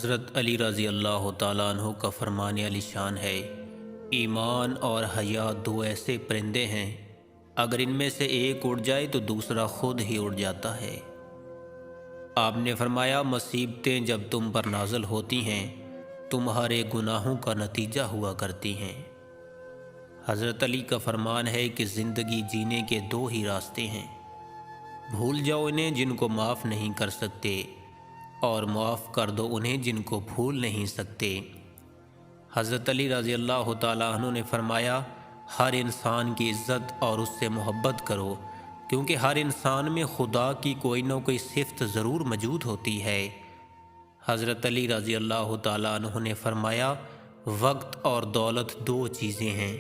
حضرت علی رضی اللہ تعالیٰ عنہ کا فرمان علی شان ہے، ایمان اور حیا دو ایسے پرندے ہیں، اگر ان میں سے ایک اڑ جائے تو دوسرا خود ہی اڑ جاتا ہے۔ آپ نے فرمایا، مصیبتیں جب تم پر نازل ہوتی ہیں تمہارے گناہوں کا نتیجہ ہوا کرتی ہیں۔ حضرت علی کا فرمان ہے کہ زندگی جینے کے دو ہی راستے ہیں، بھول جاؤ انہیں جن کو معاف نہیں کر سکتے، اور معاف کر دو انہیں جن کو بھول نہیں سکتے۔ حضرت علی رضی اللہ تعالیٰ عنہ نے فرمایا، ہر انسان کی عزت اور اس سے محبت کرو، کیونکہ ہر انسان میں خدا کی کوئی نہ کوئی صفت ضرور موجود ہوتی ہے۔ حضرت علی رضی اللہ تعالیٰ عنہ نے فرمایا، وقت اور دولت دو چیزیں ہیں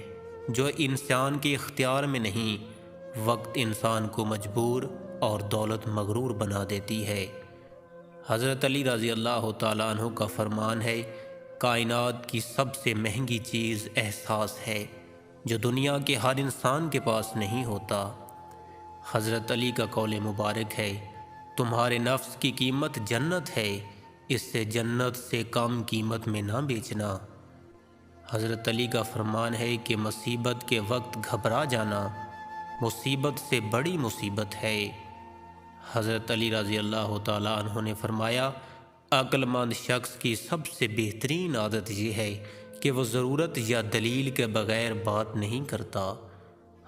جو انسان کے اختیار میں نہیں، وقت انسان کو مجبور اور دولت مغرور بنا دیتی ہے۔ حضرت علی رضی اللہ تعالیٰ عنہ کا فرمان ہے، کائنات کی سب سے مہنگی چیز احساس ہے، جو دنیا کے ہر انسان کے پاس نہیں ہوتا۔ حضرت علی کا قول مبارک ہے، تمہارے نفس کی قیمت جنت ہے، اس سے جنت سے کم قیمت میں نہ بیچنا۔ حضرت علی کا فرمان ہے کہ مصیبت کے وقت گھبرا جانا مصیبت سے بڑی مصیبت ہے۔ حضرت علی رضی اللہ تعالیٰ عنہ نے فرمایا، عقل مند شخص کی سب سے بہترین عادت یہ ہے کہ وہ ضرورت یا دلیل کے بغیر بات نہیں کرتا۔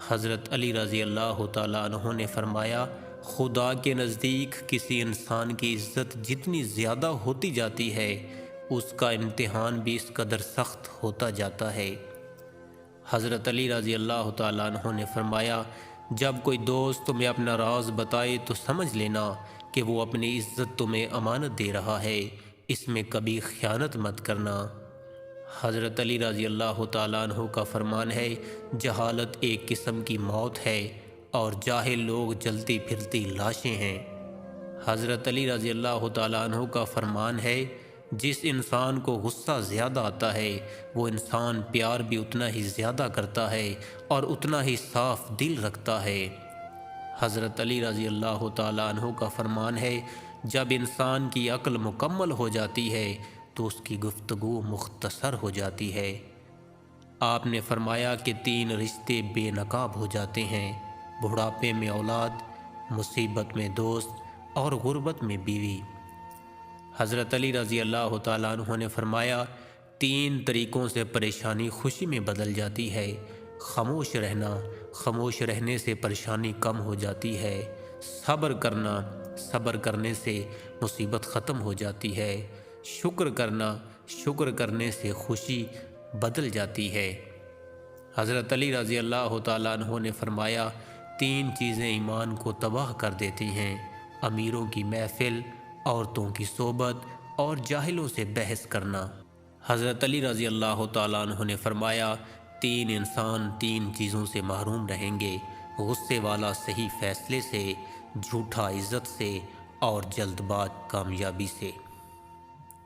حضرت علی رضی اللہ تعالیٰ عنہ نے فرمایا، خدا کے نزدیک کسی انسان کی عزت جتنی زیادہ ہوتی جاتی ہے، اس کا امتحان بھی اس قدر سخت ہوتا جاتا ہے۔ حضرت علی رضی اللہ تعالیٰ عنہ نے فرمایا، جب کوئی دوست تمہیں اپنا راز بتائے تو سمجھ لینا کہ وہ اپنی عزت تمہیں امانت دے رہا ہے، اس میں کبھی خیانت مت کرنا۔ حضرت علی رضی اللہ تعالیٰ عنہ کا فرمان ہے، جہالت ایک قسم کی موت ہے اور جاہل لوگ جلتی پھرتی لاشیں ہیں۔ حضرت علی رضی اللہ تعالیٰ عنہ کا فرمان ہے، جس انسان کو غصہ زیادہ آتا ہے وہ انسان پیار بھی اتنا ہی زیادہ کرتا ہے اور اتنا ہی صاف دل رکھتا ہے۔ حضرت علی رضی اللہ تعالیٰ عنہ کا فرمان ہے، جب انسان کی عقل مکمل ہو جاتی ہے تو اس کی گفتگو مختصر ہو جاتی ہے۔ آپ نے فرمایا کہ تین رشتے بے نقاب ہو جاتے ہیں، بڑھاپے میں اولاد، مصیبت میں دوست اور غربت میں بیوی۔ حضرت علی رضی اللہ تعالیٰ عنہ نے فرمایا، تین طریقوں سے پریشانی خوشی میں بدل جاتی ہے، خاموش رہنا، خاموش رہنے سے پریشانی کم ہو جاتی ہے، صبر کرنا، صبر کرنے سے مصیبت ختم ہو جاتی ہے، شکر کرنا، شکر کرنے سے خوشی بدل جاتی ہے۔ حضرت علی رضی اللہ تعالیٰ عنہ نے فرمایا، تین چیزیں ایمان کو تباہ کر دیتی ہیں، امیروں کی محفل، عورتوں کی صحبت اور جاہلوں سے بحث کرنا۔ حضرت علی رضی اللہ تعالیٰ عنہ نے فرمایا، تین انسان تین چیزوں سے محروم رہیں گے، غصے والا صحیح فیصلے سے، جھوٹا عزت سے اور جلد باز کامیابی سے۔